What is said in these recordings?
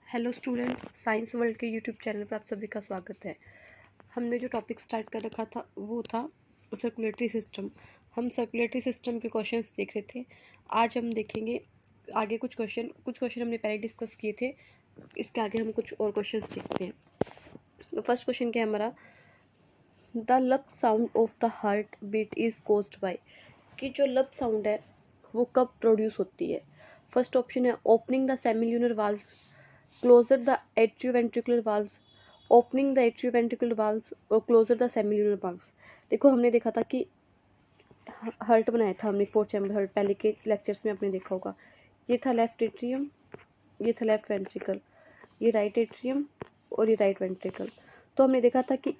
Hello students, science world के YouTube channel पर आप सभी का स्वागत है। हमने जो टॉपिक स्टार्ट कर रखा था वो था सर्कुलेटरी सिस्टम। हम सर्कुलेटरी सिस्टम के क्वेश्चंस देख रहे थे। आज हम देखेंगे आगे कुछ क्वेश्चन हमने पहले डिस्कस किए थे। इसके आगे हम कुछ और क्वेश्चंस देखते हैं। तो फर्स्ट क्वेश्चन क्या है हमारा, the lub sound of the heart beat is caused by, कि जो लब साउंड है वो कब प्रोड्यूस होती है। फर्स्ट ऑप्शन है opening the semilunar valves, closer the atrioventricular valves, opening the atrioventricular valves और closer the semilunar valves। देखो हमने देखा था कि हर्ट बनाया था हमने, 4 चैम्बर हर्ट, पहले के लेक्चर्स में आपने देखा होगा। ये था लेफ्ट एट्रियम, ये था लेफ्ट वेंट्रिकल, ये राइट एट्रियम और ये राइट वेंट्रिकल। तो हमने देखा था कि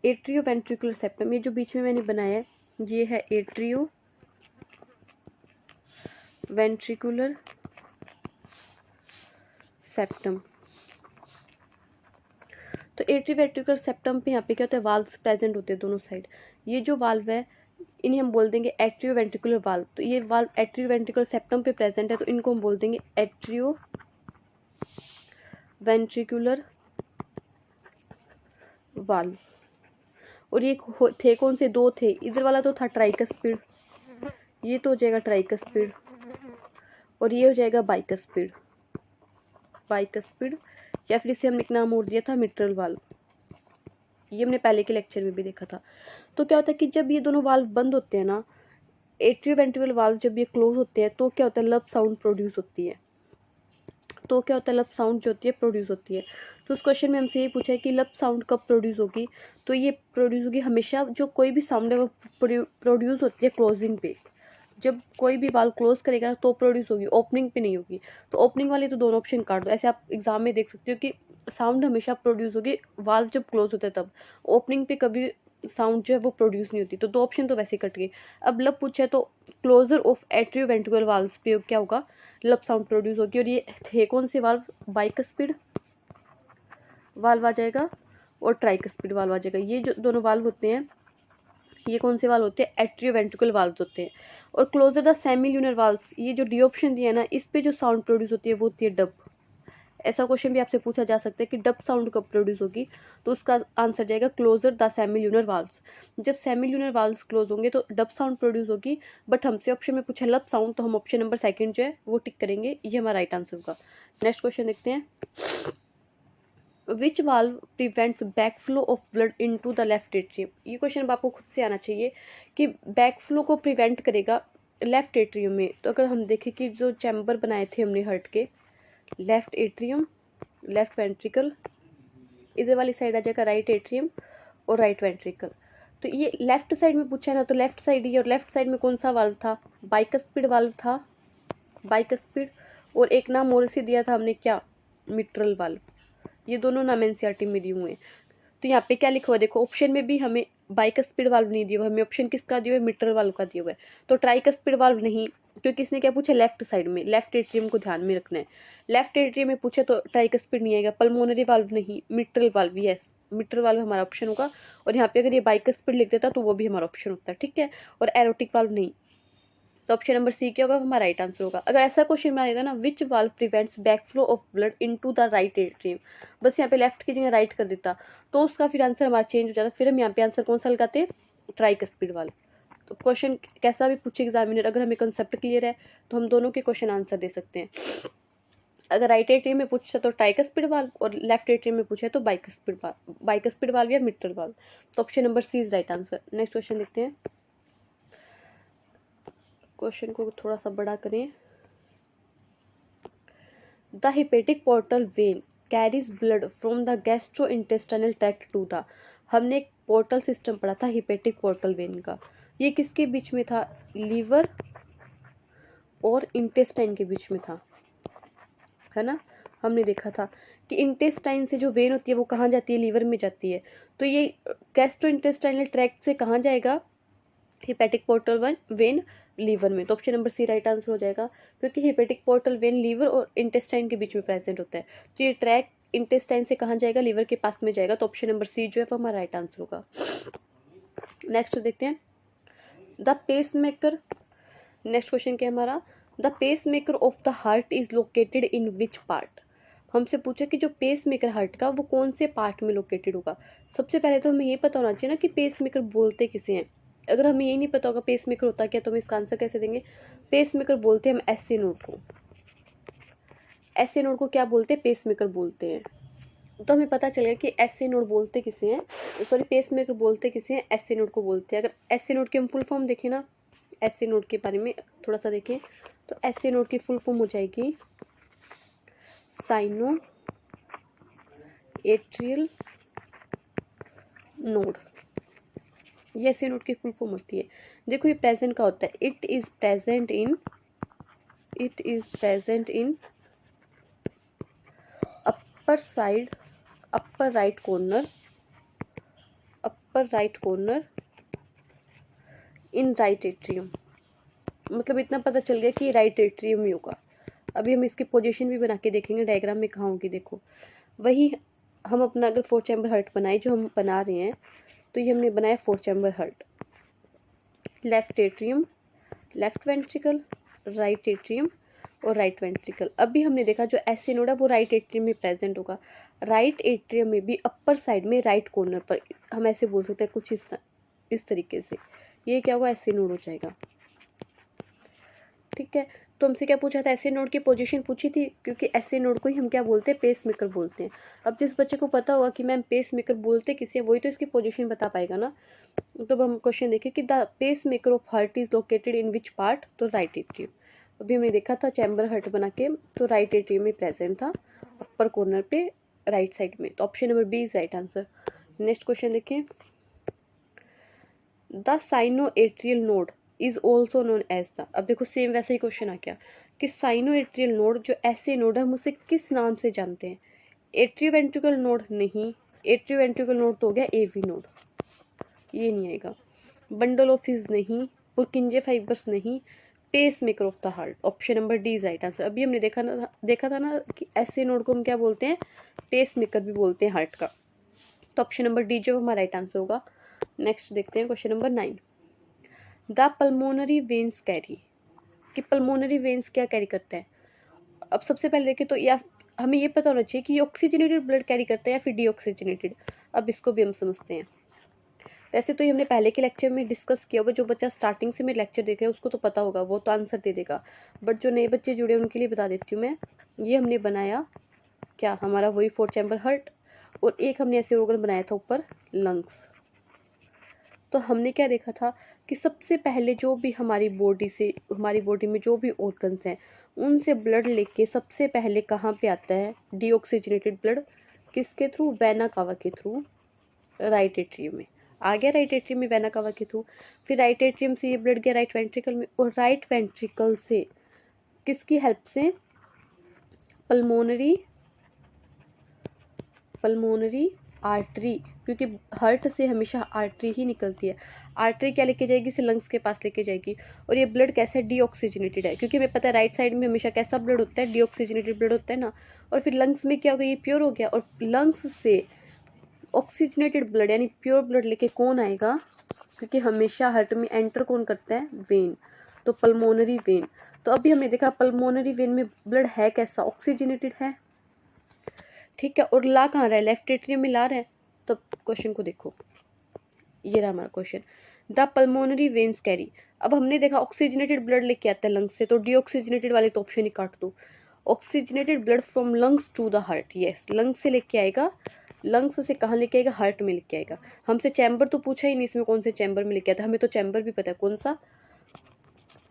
एट्रियो वेंट्रिकुलर सेप्टम, ये जो बीच में मैंने बनाया है ये है एट्रियो वेंट्रिकुलर सेप्टम। तो एट्रीवेंट्रिकुलर सेप्टम पे यहाँ पे क्या होता है, वाल्व्स प्रेजेंट होते हैं दोनों साइड। ये जो वाल्व है इन्हें हम बोल देंगे एट्रियोवेंट्रिकुलर वाल्व। तो ये वाल्व एट्रियोवेंट्रिकुलर सेप्टम पे प्रेजेंट है तो इनको हम बोल देंगे एट्रियोवेंट्रिकुलर वाल्व। और ये थे कौन से, दो थे। इधर वाला तो था ट्राइकस्पिड, ये तो हो जाएगा ट्राइकस्पिड, और ये हो जाएगा बाइकस्पिड। बाइकस्पिड या फिर इसे हमने एक नाम और दिया था मिट्रल वाल्व। ये हमने पहले के लेक्चर में भी देखा था। तो क्या होता है कि जब ये दोनों वाल्व बंद होते हैं ना, एट्रियोवेंट्रिकुलर वाल्व जब ये क्लोज होते हैं तो क्या होता है, लब साउंड प्रोड्यूस होती है। तो क्या होता है, लब साउंड जो होती है प्रोड्यूस होती है। तो उस क्वेश्चन में हमसे ये पूछा है कि लब साउंड कब प्रोड्यूस होगी। तो ये प्रोड्यूस होगी हमेशा, जो कोई भी साउंड है वो प्रोड्यूस होती है क्लोजिंग पे। जब कोई भी वाल्व क्लोज करेगा ना तो प्रोड्यूस होगी, ओपनिंग पे नहीं होगी। तो ओपनिंग वाली तो दोनों ऑप्शन काट दो। ऐसे आप एग्जाम में देख सकते हो कि साउंड हमेशा प्रोड्यूस होगी वाल्व जब क्लोज होता है तब, ओपनिंग पे कभी साउंड जो है वो प्रोड्यूस नहीं होती। तो दो ऑप्शन तो वैसे कट गए। अब लब पूछा है तो क्लोजर ऑफ एट्रियोवेंट्रिकुलर वाल्व्स पे क्या होगा, लब साउंड प्रोड्यूस होगी। और ये थे कौन से वाल्व, बाइकस्पिड वाल्व आ जाएगा और ट्राइकस्पिड वाल्व आ जाएगा। ये जो दोनों वाल्व होते हैं ये कौन से वाल्व होते हैं, एट्रियोवेंट्रिकुलर वाल्व्स होते हैं। और क्लोजर द सेमिल्यूनर वाल्व्स, ये जो डी ऑप्शन दिया है ना, इस पे जो साउंड प्रोड्यूस होती है वो होती है डब। ऐसा क्वेश्चन भी आपसे पूछा जा सकता है कि डब साउंड कब प्रोड्यूस होगी। तो उसका आंसर जाएगा क्लोजर द सेमिल्यूनर वाल्व्स। जब सेमिल्यूनर वाल्व्स क्लोज होंगे तो डब साउंड प्रोड्यूस होगी। बट हमसे ऑप्शन में पूछा लब साउंड, तो हम ऑप्शन नंबर सेकंड जो है वो टिक करेंगे, ये हमारा राइट आंसर होगा। नेक्स्ट क्वेश्चन देखते हैं, which valve prevents back flow of blood into the left atrium. ये क्वेश्चन आपको खुद से आना चाहिए कि बैक फ्लो को प्रिवेंट करेगा लेफ्ट एट्रियम में। तो अगर हम देखें कि जो चैम्बर बनाए थे हमने हर्ट के, लेफ्ट एट्रियम, लेफ्ट वेंट्रिकल, इधर वाली साइड आ जाएगा राइट एट्रियम और राइट वेंट्रिकल। तो ये लेफ्ट साइड में पूछा है ना, तो लेफ्ट साइड ही, और लेफ्ट साइड में कौन सा वाल्व था, बाइकस्पिड वाल्व था, बाइकस्पिड। और एक नाम और से दिया था हमने क्या, मिट्रल वाल्व। ये दोनों नाम एनसीईआरटी में दिए हुए हैं। तो यहाँ पे क्या लिखा हुआ है देखो, ऑप्शन में भी हमें बाइकस्पिड वाल्व नहीं दिया हुआ, हमें ऑप्शन किसका दिया हुआ है, मिट्रल वाल्व का दिया हुआ है। तो ट्राइकस्पिड वाल्व नहीं, क्योंकि इसने क्या पूछा, लेफ्ट साइड में, लेफ्ट एट्रियम को ध्यान में रखना है। लेफ्ट एट्रियम में पूछे तो ट्राइकस्पिड नहीं आएगा। पल्मोनरी वाल्व नहीं, mitral valve, yes mitral valve हमारा ऑप्शन होगा। और यहाँ पे अगर ये बाइकस्पिड लिख देता तो वो भी हमारा ऑप्शन होता है, ठीक है। और एरोटिक वाल्व नहीं, तो ऑप्शन नंबर सी क्या होगा, हमारा राइट आंसर होगा। अगर ऐसा क्वेश्चन बना देता ना, which valve prevents back flow of blood into the right atrium, बस यहाँ पे लेफ्ट की जगह राइट कर देता तो उसका फिर आंसर हमारा चेंज हो जाता। फिर हम यहाँ पे आंसर कौन सा लगाते हैं, ट्राइकस्पिड वाल्व। तो क्वेश्चन कैसा भी पूछे एग्जामिनर, अगर हमें कंसेप्ट क्लियर है तो हम दोनों के क्वेश्चन आंसर दे सकते हैं। अगर राइट एट्रियम में पूछता तो ट्राइकस्पिड वाल्व, और लेफ्ट एट्रियम में पूछे तो बाइकस्पिड वाल्व या मिट्रल वाल्व। तो option number C is right answer. Next question देखते हैं, क्वेश्चन को थोड़ा सा बड़ा करें। The hepatic portal vein carries blood from the gastrointestinal tract to the, हमने एक पोर्टल सिस्टम पढ़ा था हिपेटिक पोर्टल वेन का। ये किसके बीच में था, लीवर और इंटेस्टाइन के बीच में था, है ना। हमने देखा था कि इंटेस्टाइन से जो वेन होती है वो कहाँ जाती है, लीवर में जाती है। तो ये गैस्ट्रोइंटेस्टाइनल ट्रैक्ट से कहाँ जाएगा, हिपेटिक पोर्टल वेन लीवर में। तो option number C right answer हो जाएगा, क्योंकि हिपेटिक पोर्टल वेन लीवर और इंटेस्टाइन के बीच में प्रेजेंट होता है। तो ये ट्रैक इंटेस्टाइन से कहाँ जाएगा, लीवर के पास में जाएगा। तो ऑप्शन नंबर सी जो है वो हमारा राइट आंसर होगा। नेक्स्ट देखते हैं, the pacemaker. Next question क्या है हमारा, the pacemaker of the heart is located in which part. हमसे पूछा कि जो पेस मेकर हार्ट का वो कौन से पार्ट में लोकेटेड होगा। सबसे पहले तो हमें ये पता होना चाहिए ना कि पेस मेकर बोलते किसे हैं। अगर हमें यही नहीं पता होगा पेस मेकर होता क्या, तो हम इसका आंसर कैसे देंगे। पेस मेकर बोलते हैं हम एसए नोड को। एसए नोड को क्या बोलते हैं, पेस मेकर बोलते हैं। तो हमें पता चलेगा कि एसए नोड बोलते किसे हैं, सॉरी पेस मेकर बोलते किसे हैं, एसए नोड को बोलते हैं। अगर एसए नोड की हम फुल फॉर्म देखें ना, एसए नोड के बारे में थोड़ा सा देखें, तो एसए नोड की फुल फॉर्म हो जाएगी साइनो एट्रियल नोड। ये एसए नोड की फुल फॉर्म होती है। देखो ये प्रेजेंट का होता है, it is present in upper side, upper right corner in right atrium. मतलब इतना पता चल गया कि राइट एट्रियम ही होगा। अभी हम इसकी पोजीशन भी बना के देखेंगे डायग्राम में कहाँ होगी। देखो वही हम अपना अगर 4 चैम्बर हार्ट बनाए जो हम बना रहे हैं, तो ये हमने बनाया 4 chamber heart. Left atrium, left ventricle, right atrium और राइट वेंट्रिकल। अभी हमने देखा जो एसए नोड है वो राइट एट्रियम में प्रेजेंट होगा। राइट एट्रियम में भी अपर साइड में राइट कॉर्नर पर, हम ऐसे बोल सकते हैं कुछ इस तरीके से, ये क्या होगा, एसए नोड हो जाएगा। ठीक है, तो हमसे क्या पूछा था, एसए नोड की पोजीशन पूछी थी, क्योंकि एसए नोड को ही हम क्या बोलते हैं, पेस मेकर बोलते हैं। अब जिस बच्चे को पता होगा कि मैम पेस मेकर बोलते किसे, वही तो इसकी पोजीशन बता पाएगा ना। तो हम क्वेश्चन देखें कि the pacemaker of heart is located in which part, तो राइट एट्रियम। अभी हमने देखा था चैम्बर हार्ट बना के, तो राइट एट्रियम में प्रेजेंट था, अपर कॉर्नर पे राइट साइड में। तो option number B is right answer. Next question देखें, the sino atrial node is also known as the. अब देखो सेम वैसा ही क्वेश्चन आ गया कि साइनो एट्रियल नोड जो ऐसे नोड है हम उसे किस नाम से जानते हैं। एट्रियोवेंट्रिकल नोड नहीं, एट्रियोवेंट्रिकल नोड तो हो गया एवी नोड, ये नहीं आएगा। बंडल ऑफ हिज नहीं, पुरकिंजे फाइबर्स नहीं, pacemaker of the heart. Option number D is right answer. अभी हमने देखा था ना कि ऐसे नोड को हम क्या बोलते हैं, पेस मेकर भी बोलते हैं हार्ट का। तो ऑप्शन नंबर डी जो हमारा राइट आंसर होगा। नेक्स्ट देखते हैं question number 9, the pulmonary veins carry, कि पल्मोनरी वेन्स क्या कैरी करते हैं। अब सबसे पहले देखें तो या हमें ये पता होना चाहिए कि ये ऑक्सीजनेटेड ब्लड कैरी करता है या फिर डीऑक्सीजनेटेड। अब इसको भी हम समझते हैं। वैसे तो ये हमने पहले के लेक्चर में डिस्कस किया हुआ, जो बच्चा स्टार्टिंग से मेरे लेक्चर देख रहा है उसको तो पता होगा, वो तो आंसर दे देगा। बट जो नए बच्चे जुड़े हैं उनके लिए बता देती हूँ मैं। ये हमने बनाया क्या, हमारा वही 4 चैम्बर हार्ट, और एक हमने ऐसे ऑर्गन बनाया था ऊपर, लंग्स। तो हमने क्या देखा था कि सबसे पहले जो भी हमारी बॉडी में जो भी ऑर्गन्स हैं उनसे ब्लड लेके सबसे पहले कहाँ पे आता है, डीऑक्सीजनेटेड ब्लड, किसके थ्रू, वेना कावा के थ्रू, राइट एट्रियम में आ गया। राइट एट्रियम में वेना कावा के थ्रू, फिर राइट एट्रियम से ये ब्लड गया राइट वेंट्रिकल में, और राइट वेंट्रिकल से किसकी हेल्प से, पल्मोनरी आर्टरी, क्योंकि हार्ट से हमेशा आर्टरी ही निकलती है। आर्टरी क्या लेके जाएगी, इसे लंग्स के पास लेके जाएगी। और ये ब्लड कैसा है, डीऑक्सीजनेटेड है, क्योंकि हमें पता है राइट साइड में हमेशा कैसा ब्लड होता है, डीऑक्सीजनेटेड ब्लड होता है ना। और फिर लंग्स में क्या हो गया, ये प्योर हो गया, और लंग्स से ऑक्सीजनेटेड ब्लड यानी प्योर ब्लड लेके कौन आएगा, क्योंकि हमेशा हार्ट में एंटर कौन करता है, वेन, तो पल्मोनरी वेन। तो अभी हमने देखा पल्मोनरी वेन में ब्लड है कैसा, ऑक्सीजनेटेड है। ठीक है, और ला कहाँ रहा है, लेफ्ट एट्रियम में ला रहा है। तो क्वेश्चन को देखो, ये रहा हमारा question, the pulmonary veins carry. अब हमने देखा ऑक्सीजनेटेड ब्लड लेके आता है लंग्स से, तो डीऑक्सीजनेटेड वाले तो ऑप्शन ही काट दो। Oxygenated blood from lungs to the heart, yes lungs से लेके आएगा, लंग्स से कहाँ लेके आएगा, हार्ट में लेके आएगा। हमसे चैम्बर तो पूछा ही नहीं इसमें कौन से चैम्बर में लेके आता है, हमें तो चैम्बर भी पता है कौन सा,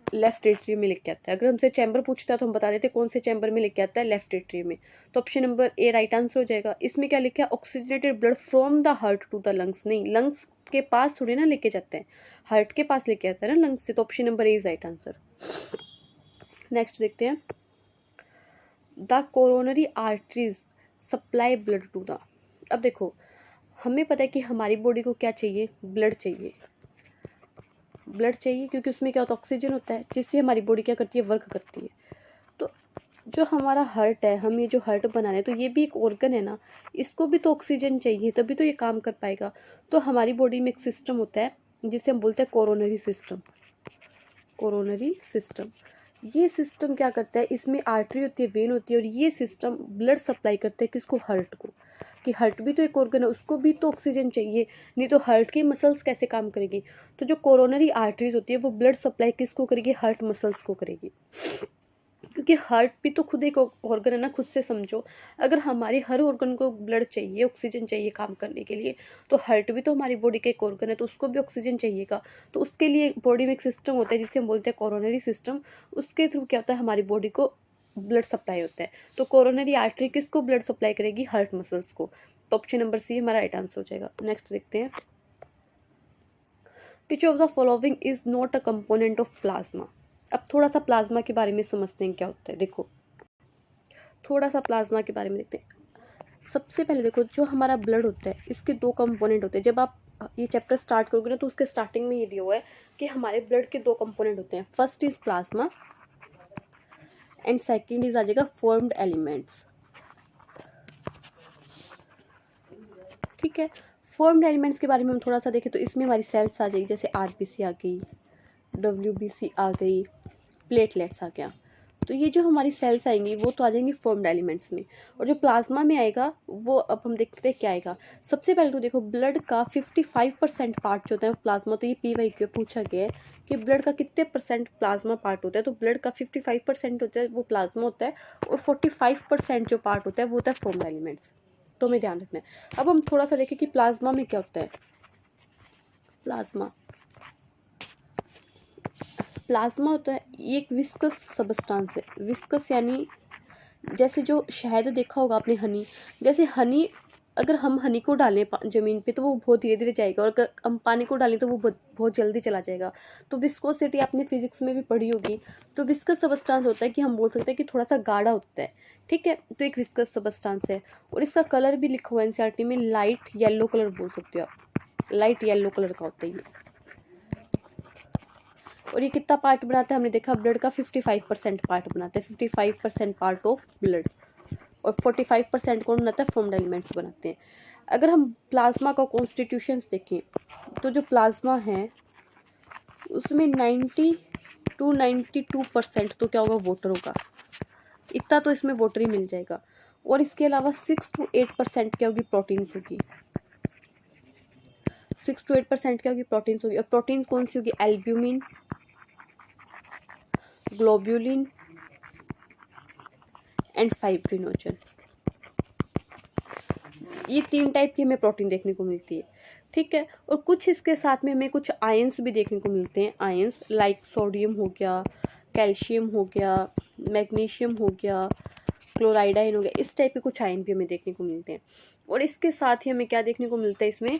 लेफ्ट एट्रियम में लेके आता है। अगर हमसे चैम्बर पूछता है तो हम बता देते कौन से चैम्बर में लेके आता है, लेफ्ट एट्रियम में। तो option number A right answer हो जाएगा। इसमें क्या लिखा है, oxygenated blood from the heart to the lungs, नहीं लंग्स के पास थोड़ी ना लेके जाते हैं, हार्ट के पास लेके आता है ना लंग्स से। तो option number A is right answer. Next देखते हैं, the coronary arteries supply blood to the. अब देखो हमें पता है कि हमारी बॉडी को क्या चाहिए, ब्लड चाहिए, ब्लड चाहिए, क्योंकि उसमें क्या होता है, ऑक्सीजन होता है, जिससे हमारी बॉडी क्या करती है, वर्क करती है। तो जो हमारा हार्ट है, हम ये जो हार्ट बना रहे हैं, तो ये भी एक ऑर्गन है ना, इसको भी तो ऑक्सीजन चाहिए तभी तो ये काम कर पाएगा। तो हमारी बॉडी में एक सिस्टम होता है जिसे हम बोलते हैं कोरोनरी सिस्टम, कोरोनरी सिस्टम। ये सिस्टम क्या करता है, इसमें आर्टरी होती है, वेन होती है, और ये सिस्टम ब्लड सप्लाई करता है किसको, हार्ट को। कि हार्ट भी तो एक ऑर्गन है, उसको भी तो ऑक्सीजन चाहिए, नहीं तो हार्ट की मसल्स कैसे काम करेगी। तो जो कोरोनरी आर्टरीज होती है वो ब्लड सप्लाई किसको करेगी, हार्ट मसल्स को करेगी। क्योंकि हार्ट भी तो खुद एक ऑर्गन है ना, खुद से समझो। अगर हमारे हर ऑर्गन को ब्लड चाहिए, ऑक्सीजन चाहिए काम करने के लिए, तो हार्ट भी तो हमारी बॉडी का एक ऑर्गन है, तो उसको भी ऑक्सीजन चाहिएगा। तो उसके लिए बॉडी में एक सिस्टम होता है जिसे हम बोलते हैं कोरोनरी सिस्टम। उसके थ्रू क्या होता है, हमारी बॉडी को ब्लड सप्लाई होता है। तो कोरोनरी आर्टरी किसको ब्लड सप्लाई करेगी, हार्ट मसल्स को। तो ऑप्शन नंबर सी हमारा राइट आंसर हो जाएगा। नेक्स्ट देखते हैं, which of the following is not a component of plasma. अब थोड़ा सा प्लाज्मा के बारे में समझते हैं क्या होता है। देखो थोड़ा सा प्लाज्मा के बारे में देखते हैं। सबसे पहले देखो, जो हमारा ब्लड होता है इसके दो कंपोनेंट होते हैं। जब आप ये चैप्टर स्टार्ट करोगे ना, तो उसके स्टार्टिंग में ये दिया हुआ है कि हमारे ब्लड के दो कंपोनेंट होते हैं। First is plasma and second is आ जाएगा फॉर्म्ड एलिमेंट्स। ठीक है, फॉर्म्ड एलिमेंट्स के बारे में हम थोड़ा सा देखें तो इसमें हमारी सेल्स आ जाएगी, जैसे आरबीसी आ गई, डब्ल्यूबीसी आ गई, प्लेटलेट्स आ गया। तो ये जो हमारी सेल्स आएंगी वो तो आ जाएंगी फॉर्म्ड एलिमेंट्स में। और जो प्लाज्मा में आएगा वो अब हम देखते हैं क्या आएगा। सबसे पहले तो देखो, ब्लड का 55% पार्ट जो होता है प्लाज्मा, तो ये PYQ पूछा गया है कि ब्लड का कितने परसेंट प्लाज्मा पार्ट होता है। तो ब्लड का 55% होता है वो प्लाज्मा होता है, और 45% जो पार्ट होता है वो होता है फॉर्म्ड एलिमेंट्स। तो हमें ध्यान रखना है। अब हम थोड़ा सा देखें कि प्लाज्मा में क्या होता है। प्लाज्मा होता है ये एक विस्कस सबस्टांस है। विस्कस यानी जैसे जो शहद देखा होगा आपने, हनी, जैसे हनी, अगर हम हनी को डालें ज़मीन पे तो वो बहुत धीरे धीरे जाएगा, और अगर हम पानी को डालें तो वो बहुत जल्दी चला जाएगा। तो विस्कोसिटी आपने फिजिक्स में भी पढ़ी होगी। तो विस्कस सबस्टांस होता है कि हम बोल सकते हैं कि थोड़ा सा गाढ़ा होता है। ठीक है, तो एक विस्कस सबस्टांस है। और इसका कलर भी लिखा हुआ है NCERT में, लाइट येलो कलर बोल सकते हो आप, लाइट येलो कलर का होता है ये। और ये कितना पार्ट बनाता है, हमने देखा ब्लड का 55% पार्ट बनाता है, 55% पार्ट ऑफ ब्लड। और 45% कौन बनाता है, फॉर्म्ड एलिमेंट्स बनाते हैं। अगर हम प्लाज्मा का कॉन्स्टिट्यूशंस देखें तो जो प्लाज्मा है उसमें 90 to 92% तो क्या होगा, वाटर होगा। इतना तो इसमें वाटर ही मिल जाएगा। और इसके अलावा 6 to 8% क्या होगी, प्रोटीन्स होगी। 6 to 8% क्या होगी, प्रोटीन्स होगी। और प्रोटीन्स कौन सी होगी, एल्ब्यूमिन, ग्लोब्यूलिन एंड फाइब्रिनोजन। ये 3 टाइप की हमें प्रोटीन देखने को मिलती है। ठीक है, और कुछ इसके साथ में हमें कुछ आयंस भी देखने को मिलते हैं। आयंस लाइक सोडियम हो गया, कैल्शियम हो गया, मैग्नीशियम हो गया, क्लोराइड आयन हो गया, इस टाइप के कुछ आयन भी हमें देखने को मिलते हैं। और इसके साथ ही हमें क्या देखने को मिलता है, इसमें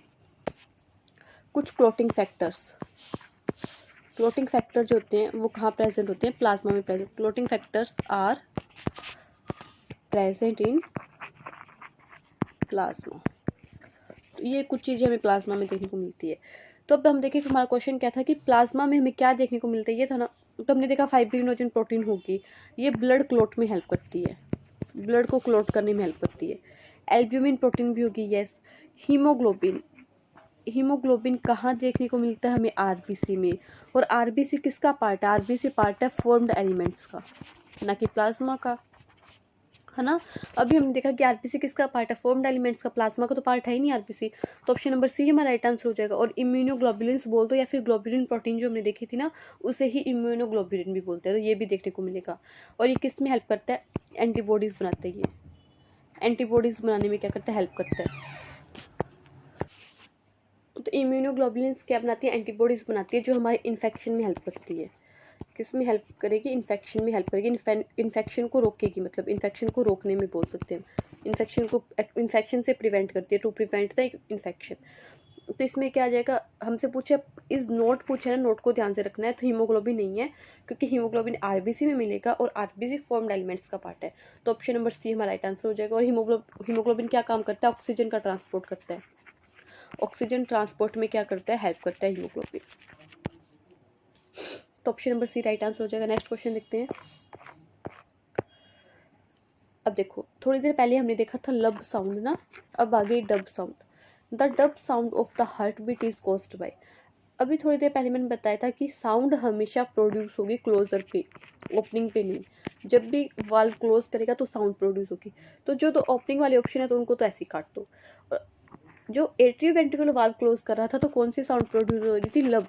कुछ क्लोटिंग फैक्टर्स। क्लोटिंग फैक्टर जो होते हैं वो कहाँ प्रेजेंट होते हैं, प्लाज्मा में present. Clotting factors are present in plasma. तो ये कुछ चीज़ें हमें प्लाज्मा में देखने को मिलती है। तो अब हम देखें कि हमारा क्वेश्चन क्या था कि प्लाज्मा में हमें क्या देखने को मिलता है, ये था ना। तो हमने देखा फाइब्रिनोजन प्रोटीन होगी, ये ब्लड क्लोट में हेल्प करती है, ब्लड को क्लोट करने में हेल्प करती है। एल्ब्यूमिन प्रोटीन भी होगी, यस। हीमोग्लोबिन, हीमोग्लोबिन कहाँ देखने को मिलता है हमें, आरबीसी में। और आरबीसी किसका पार्ट है, आरबीसी पार्ट है फॉर्म्ड एलिमेंट्स का, ना कि प्लाज्मा का, है ना। अभी हमने देखा कि आरबीसी किसका पार्ट है, फॉर्म्ड एलिमेंट्स का, प्लाज्मा का तो पार्ट है ही नहीं आरबीसी। तो ऑप्शन नंबर सी हमारा राइट आंसर हो जाएगा। और इम्यूनोग्लोबुलिन्स बोल दो या फिर ग्लोबुलिन प्रोटीन जो हमने देखी थी ना, उसे ही इम्यूनोग्लोबुलिन भी बोलते हैं। तो ये भी देखने को मिलेगा। और ये किस में हेल्प करता है, एंटीबॉडीज़ बनाते हैं। ये एंटीबॉडीज़ बनाने में क्या करता है, हेल्प करता है। तो इम्यूनोग्लोबुलिन्स क्या बनाती है, एंटीबॉडीज़ बनाती है, जो हमारे इन्फेक्शन में हेल्प करती है। किस में हेल्प करेगी, इन्फेक्शन में हेल्प करेगी, इन्फेक्शन को रोकेगी, मतलब इन्फेक्शन को रोकने में बोल सकते हैं। इन्फेक्शन से प्रिवेंट करती है, टू प्रिवेंट द इन्फेक्शन। तो इसमें क्या आ जाएगा, हमसे पूछे इस नोट पूछे ना, नोट को ध्यान से रखना है। तो हीमोग्लोबिन नहीं है, क्योंकि हीमोग्लोबिन आरबीसी में मिलेगा, और आरबीसी फॉर्म्ड एलिमेंट्स का पार्ट है। तो ऑप्शन नंबर सी हमारा राइट आंसर हो जाएगा। और हीमोग्लोबिन क्या काम करता है, ऑक्सीजन का ट्रांसपोर्ट करता है। ऑक्सीजन ट्रांसपोर्ट में क्या करता है, हेल्प करता है हीमोग्लोबिन। तो option number C right answer हो जाएगा। नेक्स्ट क्वेश्चन देखते हैं। अब देखो, थोड़ी देर पहले हमने देखा था लब साउंड ना, अब आ गई dub sound. The dub sound of the heart beat is caused by. अभी थोड़ी देर पहले मैंने बताया था कि साउंड हमेशा प्रोड्यूस होगी क्लोजर पे, ओपनिंग पे नहीं। जब भी वाल्व क्लोज करेगा तो साउंड प्रोड्यूस होगी। तो जो तो ओपनिंग वाले ऑप्शन है तो उनको तो ऐसे ही काट दो। और जो एट्रियो वेंट्रिकुलर वाल्व क्लोज कर रहा था तो कौन सी साउंड प्रोड्यूस हो रही थी? लब।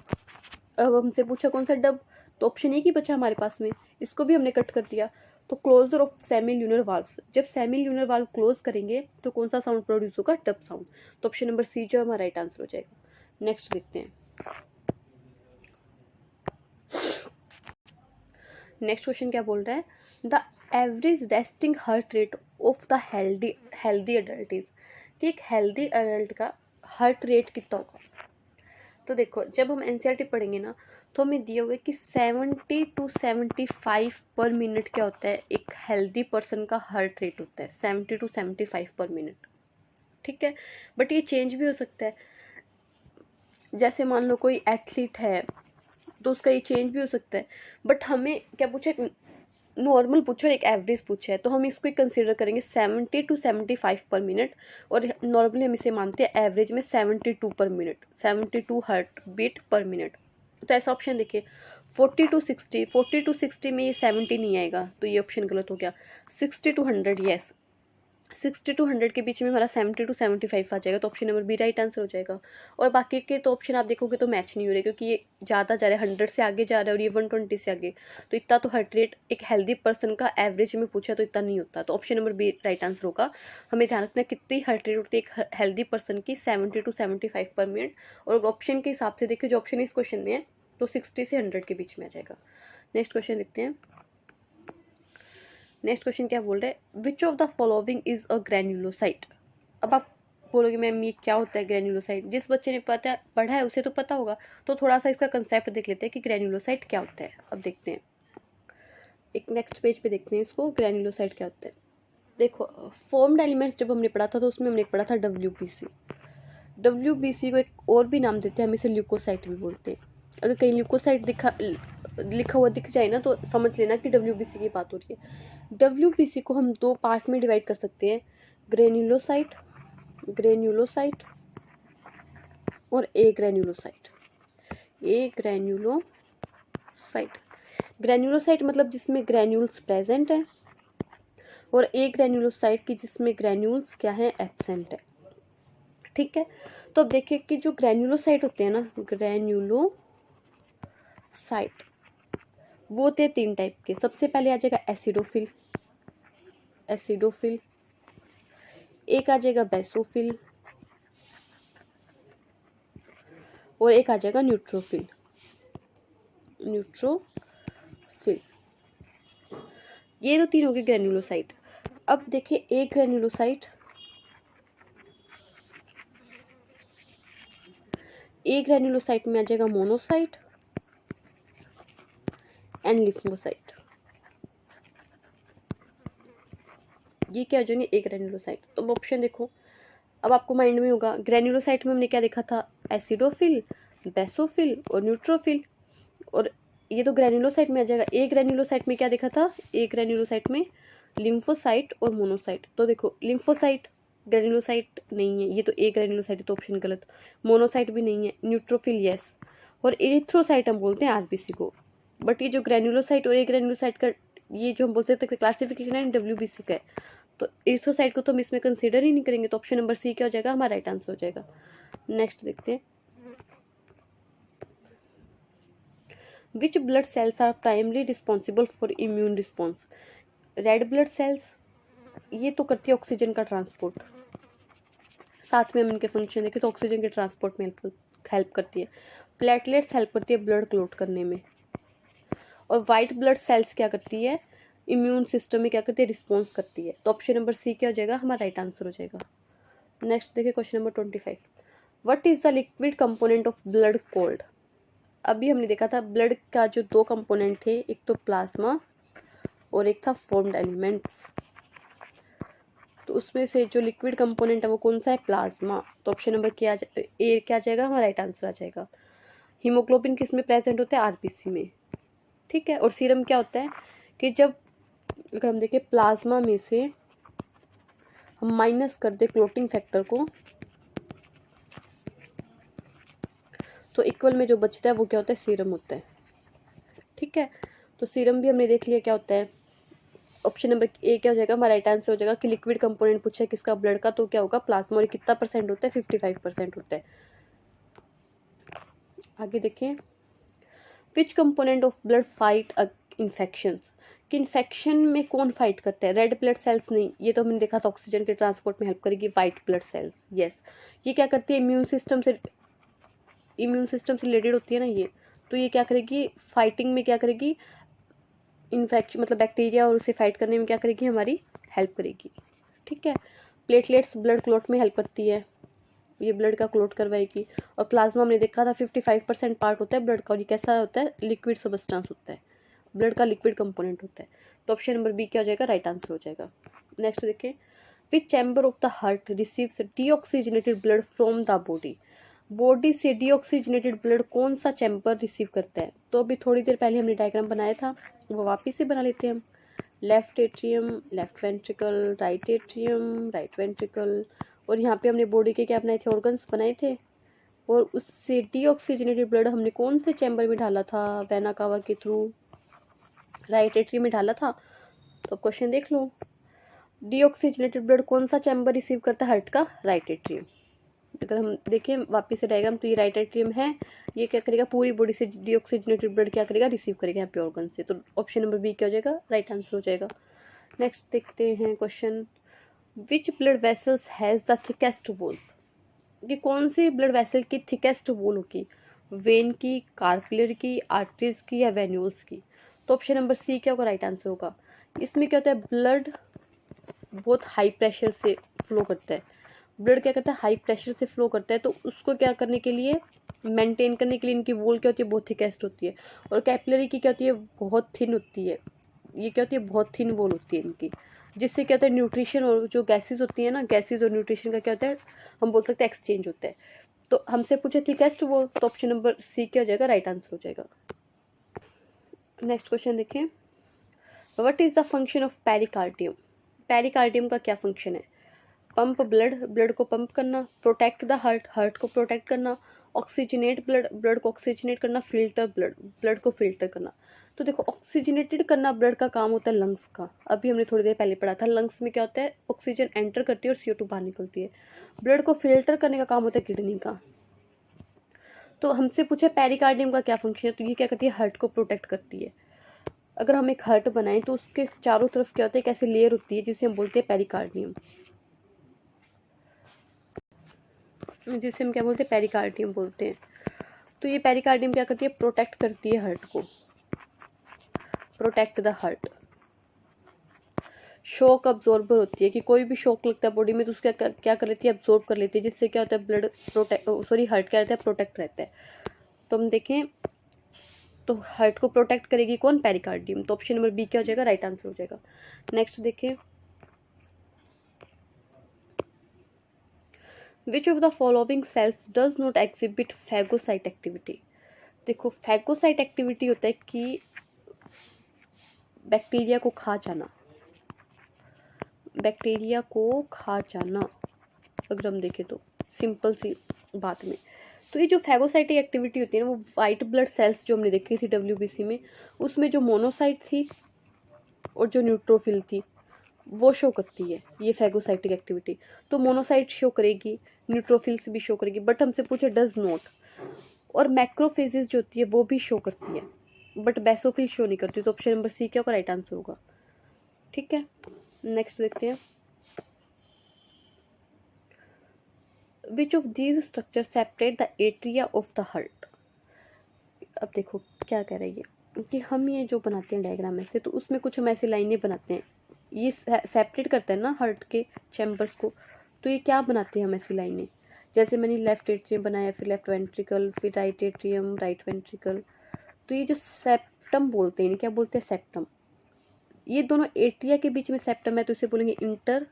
अब हमसे पूछा कौन सा डब, तो ऑप्शन एक ही बचा हमारे पास में, इसको भी हमने कट कर दिया। तो closure of semilunar valves, जब सेमी ल्यूनर वाल्व क्लोज करेंगे तो कौन सा साउंड प्रोड्यूस होगा? Dub sound. तो ऑप्शन नंबर सी जो हमारा राइट आंसर हो जाएगा। नेक्स्ट देखते हैं। नेक्स्ट क्वेश्चन क्या बोल रहा है? The average resting heart rate of the healthy adult is, कि एक हेल्दी अडल्ट का हार्ट रेट कितना होगा? तो देखो, जब हम एनसीईआरटी पढ़ेंगे ना तो हमें दिया हुआ है कि 70 to 75 पर मिनट क्या होता है, एक हेल्दी पर्सन का हार्ट रेट होता है 70 to 75 पर मिनट। ठीक है, बट ये चेंज भी हो सकता है। जैसे मान लो कोई एथलीट है तो उसका ये चेंज भी हो सकता है। बट हमें क्या पूछा? नॉर्मल पूछो और एक एवरेज पूछा है, तो हम इसको कंसीडर करेंगे 70 to 75 पर मिनट। और नॉर्मली हम इसे मानते हैं एवरेज में 72 per minute, 72 heart beat per minute. तो ऐसा ऑप्शन देखिए 40 to 60, 40 to 60 में ये 70 नहीं आएगा तो ये ऑप्शन गलत हो गया। 60 to 100, यस 60 to 100 के बीच में हमारा 70 to 75 आ जाएगा, तो option number B right answer हो जाएगा। और बाकी के तो ऑप्शन आप देखोगे तो मैच नहीं हो रहे, क्योंकि ये ज़्यादा जा रहा है, 100 से आगे जा रहा है और ये 120 से आगे। तो इतना तो हार्ट रेट एक हेल्दी पर्सन का एवरेज में पूछा तो इतना नहीं होता, तो option number B right answer होगा। हमें ध्यान रखना कितनी हार्ट रेट होती है एक हेल्दी पर्सन की, 70 to 75 पर मिनट। और ऑप्शन के हिसाब से देखिए जो ऑप्शन इस क्वेश्चन में है तो 60 से 100 के बीच में आ जाएगा। नेक्स्ट क्वेश्चन देखते हैं। नेक्स्ट क्वेश्चन क्या बोल रहे हैं? Which of the following is a granulocyte. अब आप बोलोगे मैम ये क्या होता है ग्रैन्युलोसाइट? जिस बच्चे ने पढ़ा है उसे तो पता होगा, तो थोड़ा सा इसका कंसेप्ट देख लेते हैं कि ग्रैन्युलोसाइट क्या होता है। अब देखते हैं, एक नेक्स्ट पेज पे देखते हैं इसको, ग्रैन्युलोसाइट क्या होता है। देखो, फॉर्म्ड एलिमेंट्स जब हमने पढ़ा था तो उसमें हमने पढ़ा था WBC। WBC को एक और भी नाम देते हैं, हम इसे ल्यूकोसाइट भी बोलते हैं। अगर कहीं ल्यूकोसाइट लिखा हुआ दिख जाए ना तो समझ लेना कि WBC की बात हो रही है। WBC को हम दो पार्ट में डिवाइड कर सकते हैं, ग्रेन्युलोसाइट और ए ग्रेन्युलोसाइट। ग्रेन्युलोसाइट मतलब जिसमें ग्रेन्यूल्स प्रेजेंट है, और ए ग्रेन्युलोसाइट की जिसमें ग्रेन्यूल्स क्या है, एब्सेंट है। ठीक है, तो अब देखिए कि जो ग्रेन्युलोसाइट होते हैं ना, ग्रेन्युलोसाइट वो होते हैं 3 टाइप के। सबसे पहले आ जाएगा एसिडोफिल, एक आ जाएगा बेसोफिल और एक आ जाएगा न्यूट्रोफिल। ये तो 3 हो गए ग्रेन्युलोसाइट। अब देखिए एक ग्रेन्युलोसाइट, में आ जाएगा मोनोसाइट एंड लिम्फोसाइट। ये क्या हो जाएंगे? एक ग्रेन्युलोसाइट। तो ऑप्शन देखो, अब आपको माइंड में होगा ग्रेन्युलोसाइट में हमने क्या देखा था, एसिडोफिल, बेसोफिल और न्यूट्रोफिल। और ये तो ग्रेन्युलोसाइट में आ जाएगा। ए ग्रेन्युलोसाइट में क्या देखा था, ए ग्रेन्युलोसाइट में लिम्फोसाइट और मोनोसाइट। तो देखो लिम्फोसाइट ग्रेन्युलोसाइट नहीं है, ये तो ए ग्रेन्युलोसाइट, तो ऑप्शन गलत। मोनोसाइट भी नहीं है, न्यूट्रोफिल यस, और एरिथ्रोसाइट हम बोलते हैं आरबीसी को। बट ये जो ग्रेन्युलोसाइट और ए ग्रेन्युलोसाइट का ये जो हम बोल सकते हैं क्लासिफिकेशन है WBC का है, तो एरिथ्रोसाइट को तो हम इसमें कंसीडर ही नहीं करेंगे, तो ऑप्शन नंबर सी क्या हो जाएगा, हमारा राइट आंसर हो जाएगा। नेक्स्ट देखते हैं, which blood cells are primary responsible for immune response. Red blood cells ये तो करती है ऑक्सीजन का ट्रांसपोर्ट, साथ में हम इनके फंक्शन देखें तो ऑक्सीजन के ट्रांसपोर्ट में हेल्प करती है। प्लेटलेट्स हेल्प करती है ब्लड क्लोट करने में, और वाइट ब्लड सेल्स क्या करती है, इम्यून सिस्टम में क्या करती है, रिस्पॉन्स करती है। तो ऑप्शन नंबर सी क्या हो जाएगा, हमारा राइट आंसर हो जाएगा। नेक्स्ट देखिए question number 25, what is the liquid component of blood cold. अभी हमने देखा था ब्लड का जो 2 कंपोनेंट थे, एक तो प्लाज्मा और एक था फॉर्म्ड एलिमेंट्स। तो उसमें से जो लिक्विड कंपोनेंट है वो कौन सा है, प्लाज्मा। तो ऑप्शन नंबर क्या ए क्या आ जाएगा, हमारा राइट आंसर आ जाएगा। हीमोग्लोबिन किस में प्रेजेंट होता है, आरबीसी में। ठीक है, और सीरम क्या होता है कि जब अगर हम देखें प्लाज्मा में से हम माइनस कर दे क्लोटिंग फैक्टर को, तो इक्वल में जो बचता है वो क्या होता है, सीरम होता है। ठीक है, तो सीरम भी हमने देख लिया क्या होता है। ऑप्शन नंबर ए क्या हो जाएगा, हमारा राइट आंसर हो जाएगा कि लिक्विड कंपोनेंट पूछा है किसका, ब्लड का, तो क्या होगा प्लाज्मा। और कितना परसेंट होता है, 55% होता है। आगे देखें, विच component of blood fight infection, कि इन्फेक्शन में कौन फाइट करता है, रेड ब्लड सेल्स नहीं, ये तो हमने देखा था ऑक्सीजन के ट्रांसपोर्ट में हेल्प करेगी वाइट ब्लड सेल्स। यस, ये क्या करती है, इम्यून सिस्टम से रिलेटेड होती है ना ये, तो ये क्या करेगी, फाइटिंग में क्या करेगी, इन्फेक्शन मतलब बैक्टीरिया और उसे फाइट करने में क्या करेगी, हमारी हेल्प करेगी। ठीक है, प्लेटलेट्स ब्लड क्लॉट में हेल्प करती है, ये ब्लड का क्लॉट करवाएगी। और प्लाज्मा हमने देखा था 55% पार्ट होता है ब्लड का, और ये कैसा होता है, लिक्विड सब्सटेंस होता है, ब्लड का लिक्विड कंपोनेंट होता है। तो ऑप्शन नंबर बी क्या हो जाएगा, राइट आंसर हो जाएगा। नेक्स्ट देखें, which chamber of the heart receives deoxygenated blood from the body से डीऑक्सीजनेटेड ब्लड कौन सा चैम्बर रिसीव करता है। तो अभी थोड़ी देर पहले हमने डायग्राम बनाया था, वो वापस से बना लेते हैं हम। Left atrium, left ventricle, right atrium, right ventricle, और यहाँ पे हमने बॉडी के क्या बनाए थे, ऑर्गन्स बनाए थे, और उससे डीऑक्सीजनेटेड ब्लड हमने कौन से चैम्बर में डाला था, वेना कावा के थ्रू, राइट एट्रियम में डाला था। तो क्वेश्चन देख लो, डीऑक्सीजनेटेड ब्लड कौन सा चैम्बर रिसीव करता है, हार्ट का राइट एट्रियम। अगर हम देखें वापस से डायग्राम, तो ये राइट एट्रियम है, ये क्या करेगा, पूरी बॉडी से डीऑक्सीजनेटेड ब्लड क्या करेगा, रिसीव करेगा यहाँ पे ऑर्गन से। तो ऑप्शन नंबर बी क्या हो जाएगा, राइट आंसर हो जाएगा। नेक्स्ट देखते हैं question, which blood vessels has the thickest wall, कि कौन सी ब्लड वेसल की थिकेस्ट वॉल होगी, वेन की, कार्पिलर की, आर्टरीज की, या वेन्यूल्स की। तो ऑप्शन नंबर सी क्या होगा, राइट आंसर होगा। इसमें क्या होता है, ब्लड बहुत हाई प्रेशर से फ्लो करता है, ब्लड क्या करता है, हाई प्रेशर से फ्लो करता है, तो उसको क्या करने के लिए, मेंटेन करने के लिए इनकी वॉल क्या होती है, बहुत थिकेस्ट होती है। और कैपिलरी की क्या होती है, बहुत थिन होती है, ये क्या होती है, बहुत थिन वॉल होती है इनकी, जिससे क्या होता है, न्यूट्रिशन और जो गैसेज होती है ना, गैसेज और न्यूट्रिशन का क्या होता है, हम बोल सकते हैं एक्सचेंज होता है। तो हमसे पूछे थिकेस्ट वॉल, तो ऑप्शन नंबर सी क्या हो जाएगा, राइट आंसर हो जाएगा। नेक्स्ट क्वेश्चन देखें, what is the function of pericardium, pericardium का क्या फंक्शन है, पंप ब्लड, ब्लड को पंप करना, प्रोटेक्ट द हार्ट, हार्ट को प्रोटेक्ट करना, ऑक्सीजनेट ब्लड, ब्लड को ऑक्सीजनेट करना, फिल्टर ब्लड, ब्लड को फिल्टर करना। तो देखो, ऑक्सीजनेटेड करना ब्लड का काम होता है लंग्स का, अभी हमने थोड़ी देर पहले पढ़ा था, लंग्स में क्या होता है, ऑक्सीजन एंटर करती है और CO2 बाहर निकलती है। ब्लड को फिल्टर करने का काम होता है किडनी का। तो हमसे पूछे पेरिकार्डियम का क्या फंक्शन है, तो ये क्या करती है, हार्ट को प्रोटेक्ट करती है। अगर हम एक हार्ट बनाएं तो उसके चारों तरफ क्या होता है, एक ऐसी लेयर होती है जिसे हम बोलते हैं पेरिकार्डियम, जिसे हम क्या बोलते हैं, पेरिकार्डियम बोलते हैं। तो ये पेरिकार्डियम क्या करती है, प्रोटेक्ट करती है हार्ट को, protect the heart. Shock absorber होती है, कि कोई भी शॉक लगता है बॉडी में तो उसका क्या कर लेती है, अब्जॉर्ब कर लेती है, जिससे क्या होता है, ब्लड हार्ट क्या रहता है, प्रोटेक्ट रहता है। तो हम देखें, तो हार्ट को प्रोटेक्ट करेगी कौन, पेरिकार्डियम। तो ऑप्शन नंबर बी क्या हो जाएगा, राइट आंसर हो जाएगा। नेक्स्ट देखें, विच of the following sales does not exhibit phagocyte activity. देखो, फैगोसाइट एक्टिविटी होता है कि बैक्टीरिया को खा जाना, बैक्टीरिया को खा जाना, अगर हम देखें तो सिंपल सी बात में। तो ये जो फैगोसाइटिक एक्टिविटी होती है ना, वो वाइट ब्लड सेल्स जो हमने देखी थी WBC में, उसमें जो मोनोसाइट थी और जो न्यूट्रोफिल थी वो शो करती है ये फैगोसाइटिक एक्टिविटी। तो मोनोसाइट शो करेगी, न्यूट्रोफिल्स भी शो करेगी, बट हमसे पूछे डज नॉट। और मैक्रोफेजेस जो होती है वो भी शो करती है, बट बेसोफिल शो नहीं करती। तो ऑप्शन नंबर सी क्या होगा, राइट आंसर होगा। ठीक है, नेक्स्ट देखते हैं, which of these structure separate the atria of the heart. अब देखो क्या कह रही है कि हम ये जो बनाते हैं डायग्राम में से, तो उसमें कुछ हम ऐसी लाइनें बनाते हैं, ये सेपरेट करते हैं ना हार्ट के चैम्बर्स को। तो ये क्या बनाते हैं हम ऐसी लाइनें, जैसे मैंने लेफ्ट एट्रियम बनाया, फिर लेफ्ट वेंट्रिकल, फिर राइट एट्रियम, राइट वेंट्रिकल। तो ये जो सेप्टम बोलते हैं, क्या बोलते हैं, सेप्टम। ये दोनों एट्रिया के बीच में सेप्टम है, तो इसे बोलेंगे इंटर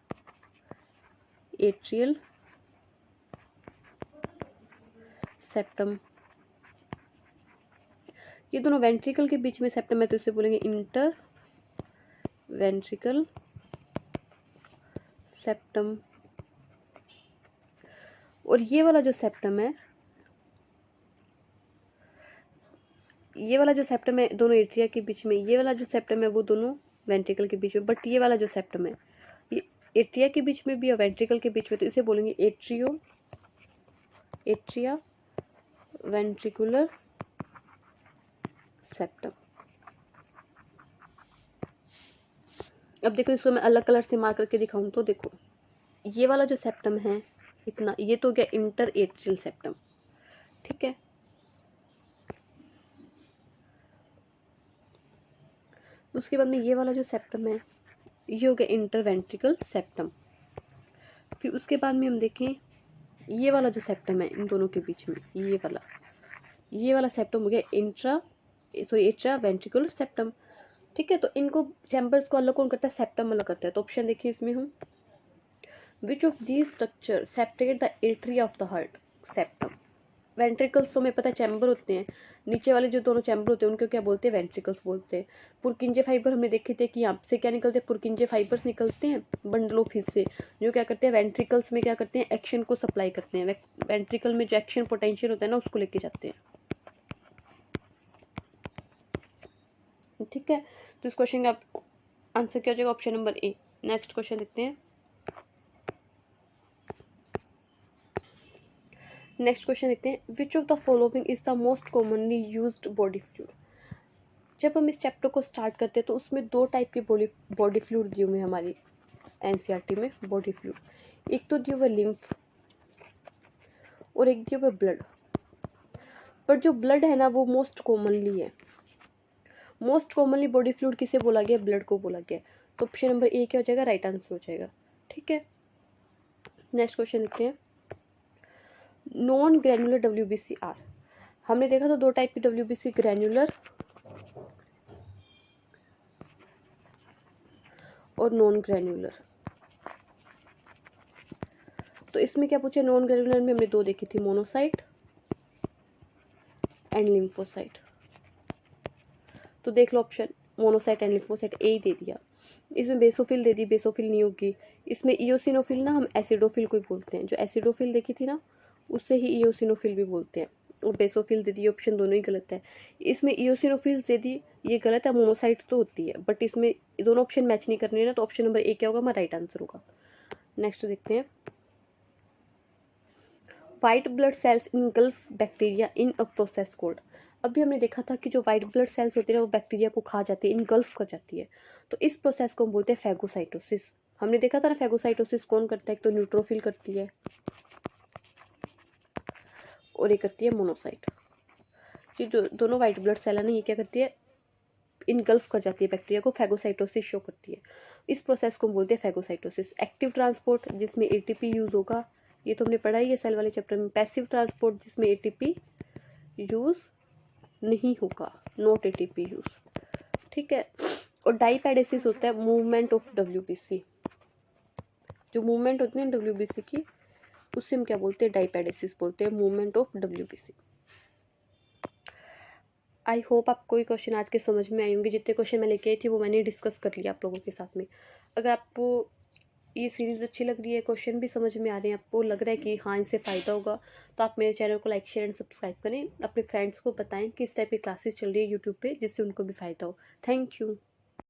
एट्रियल सेप्टम। ये दोनों वेंट्रिकल के बीच में सेप्टम है, तो इसे बोलेंगे इंटर वेंट्रिकल सेप्टम। और ये वाला जो सेप्टम है, ये वाला जो सेप्टम है दोनों एट्रिया के बीच में, ये वाला जो सेप्टम है वो दोनों वेंट्रिकल के बीच में, बट ये वाला जो सेप्टम है ये एट्रिया के बीच में भी और वेंट्रिकल के बीच में, तो इसे बोलेंगे एट्रिया वेंट्रिकुलर सेप्टम। अब देखो इसको मैं अलग कलर से मार्क करके दिखाऊं तो देखो ये वाला जो सेप्टम है इतना, ये तो हो गया इंटर एट्रियल सेप्टम, ठीक है। उसके बाद में ये वाला जो सेप्टम है ये हो गया इंटरवेंट्रिकल सेप्टम। फिर उसके बाद में हम देखें ये वाला जो सेप्टम है इन दोनों के बीच में, ये वाला सेप्टम हो गया एट्रा वेंट्रिकुलर सेप्टम, ठीक है। तो इनको चैम्बर्स को अलग कौन करता है, सेप्टम अलग करता है। तो ऑप्शन देखिए इसमें हम, which of these structure separate the atria of the heart, septum. Ventricles तो हमें पता है चैम्बर होते हैं, नीचे वाले जो दोनों चैम्बर होते हैं उनको क्या बोलते हैं, वेंट्रिकल्स बोलते हैं। पुरकिंजे फाइबर हमने देखे थे कि यहाँ से क्या निकलते हैं, पुरकिंजे फाइबर्स निकलते हैं बंडल ऑफ हिस्से, जो क्या करते हैं वेंट्रिकल्स में क्या करते हैं, एक्शन को सप्लाई करते हैं। वेंट्रिकल में जो एक्शन पोटेंशियल होता है ना उसको लेके जाते हैं, ठीक है। तो इस क्वेश्चन का आंसर क्या हो जाएगा, ऑप्शन नंबर ए। नेक्स्ट क्वेश्चन देखते हैं। नेक्स्ट क्वेश्चन देखते हैं, which of the following is the most commonly used body fluid. जब हम इस चैप्टर को स्टार्ट करते हैं तो उसमें दो टाइप के बॉडी फ्लूइड दिए हुए हैं हमारी एनसीईआरटी में। बॉडी फ्लूइड एक तो दिया हुआ लिम्फ और एक दिया हुआ ब्लड, पर जो ब्लड है ना वो मोस्ट कॉमनली है। मोस्ट कॉमनली बॉडी फ्लूइड किसे बोला गया, ब्लड को बोला गया। तो ऑप्शन नंबर ए क्या हो जाएगा, राइट आंसर हो जाएगा, ठीक है। नेक्स्ट क्वेश्चन लिखते हैं, नॉन ग्रैनुलर WBC-R। हमने देखा था दो टाइप की WBC, ग्रैनुलर और नॉन ग्रैनुलर। तो इसमें क्या पूछे, नॉन ग्रैनुलर में हमने दो देखी थी, मोनोसाइट एंड लिम्फोसाइट। तो देख लो ऑप्शन, मोनोसाइट एंड लिम्फोसाइट ए दे दिया। इसमें बेसोफिल दे दी, बेसोफिल नहीं होगी। इसमें इयोसिनोफिल ना हम एसिडोफिल को ही बोलते हैं, जो एसिडोफिल देखी थी ना उससे ही इयोसिनोफिल भी बोलते हैं। और बेसोफिल दे दी, ऑप्शन दोनों ही गलत है। इसमें इयोसिनोफिल दे दी, ये गलत है, मोनोसाइट तो होती है, बट इसमें दोनों ऑप्शन मैच नहीं करने हैं ना, तो ऑप्शन नंबर ए क्या होगा, हमारा राइट आंसर होगा। नेक्स्ट देखते हैं, white blood cells engulf bacteria in a process cold. अभी हमने देखा था कि जो वाइट ब्लड सेल्स होती है वो बैक्टीरिया को खा जाती है, इनगल्फ कर जाती है। तो इस प्रोसेस को हम बोलते हैं फैगोसाइटोसिस। हमने देखा था ना फैगोसाइटोसिस कौन करता है, एक तो न्यूट्रोफिल करती है और ये करती है मोनोसाइट। ये जो दोनों वाइट ब्लड सेल है ना ये क्या करती है, इनगल्फ कर जाती है बैक्टीरिया को, फैगोसाइटोसिस शो करती है। इस प्रोसेस को हम बोलते हैं फैगोसाइटोसिस। एक्टिव ट्रांसपोर्ट जिसमें ATP यूज होगा, ये तो हमने पढ़ा ही है सेल वाले चैप्टर में। पैसिव ट्रांसपोर्ट जिसमें ATP यूज नहीं होगा, नॉट ATP यूज, ठीक है। और डाइपैडेसिस होता है मूवमेंट ऑफ WBC, जो मूवमेंट होती है WBC की उससे हम क्या बोलते हैं, डाइपैडेसिस बोलते हैं, movement of WBC। I hope आपको ये क्वेश्चन आज के समझ में आए होंगे। जितने क्वेश्चन मैं लेके आई थी वो मैंने डिस्कस कर लिया आप लोगों के साथ में। अगर आपको ये सीरीज़ अच्छी लग रही है, क्वेश्चन भी समझ में आ रहे हैं, आपको लग रहा है कि हाँ इससे फ़ायदा होगा, तो आप मेरे चैनल को लाइक शेयर एंड सब्सक्राइब करें। अपने फ्रेंड्स को बताएं कि इस टाइप की क्लासेस चल रही है यूट्यूब पे, जिससे उनको भी फ़ायदा हो। Thank you.